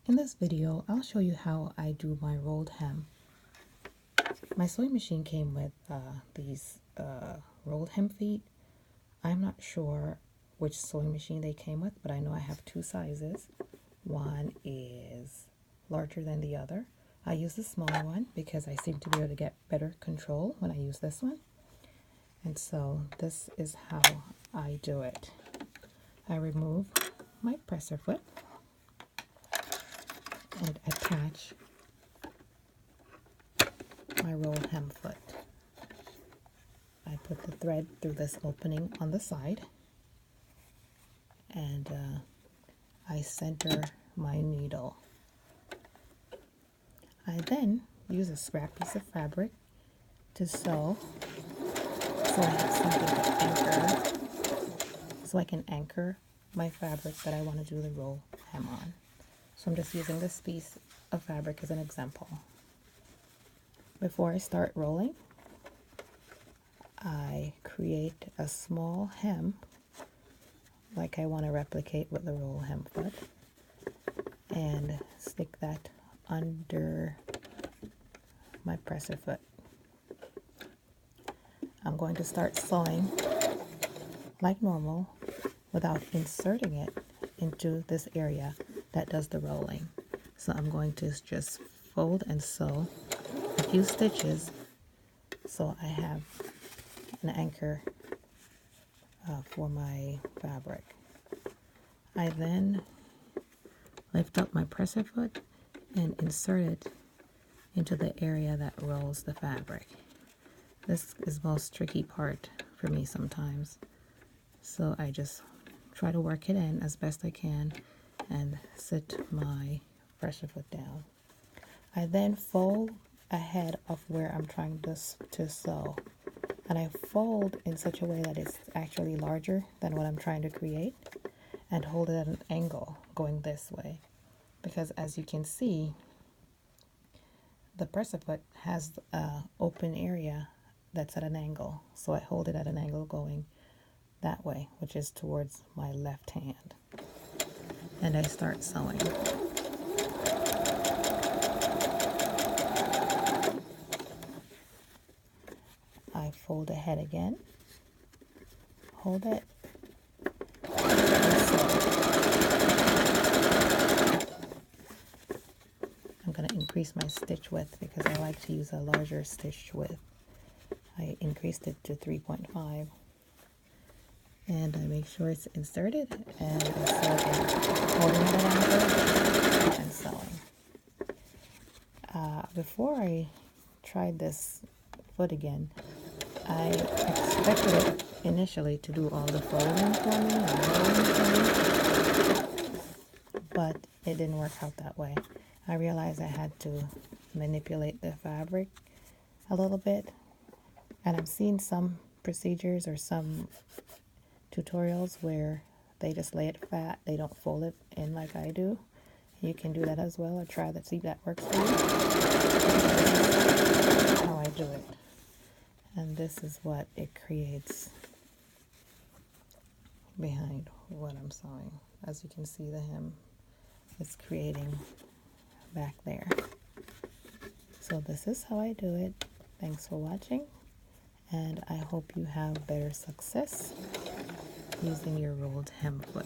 In this video, I'll show you how I do my rolled hem. My sewing machine came with these rolled hem feet. I'm not sure which sewing machine they came with, but I know I have two sizes. One is larger than the other. I use the smaller one because I seem to be able to get better control when I use this one. And so this is how I do it. I remove my presser foot and attach my rolled hem foot. I put the thread through this opening on the side, and I center my needle. I then use a scrap piece of fabric to sew, so I have something to anchor, so I can anchor my fabric that I want to do the roll hem on. So I'm just using this piece of fabric as an example. Before I start rolling, I create a small hem like I want to replicate with the roll hem foot and stick that under my presser foot. I'm going to start sewing like normal without inserting it into this area that does the rolling. So I'm going to just fold and sew a few stitches so I have an anchor for my fabric. I then lift up my presser foot and insert it into the area that rolls the fabric. This is the most tricky part for me sometimes. So I just try to work it in as best I can and sit my presser foot down. I then fold ahead of where I'm trying to sew. And I fold in such a way that it's actually larger than what I'm trying to create, and hold it at an angle going this way. Because as you can see, the presser foot has an open area that's at an angle. So I hold it at an angle going that way, which is towards my left hand. And I start sewing. I fold ahead again, hold it, and sew. I'm going to increase my stitch width because I like to use a larger stitch width. I increased it to 3.5. And I make sure it's inserted, and I sew again, holding it at an angle and sewing. Before I tried this foot again, I expected it initially to do all the folding for me and rolling for me, but it didn't work out that way. I realized I had to manipulate the fabric a little bit, and I've seen some procedures or some tutorials where they just lay it flat, they don't fold it in like I do. You can do that as well, or try that, see if that works for you. This is how I do it, and this is what it creates behind what I'm sewing. As you can see, the hem is creating back there. So this is how I do it. Thanks for watching, and I hope you have better success using your rolled hem foot.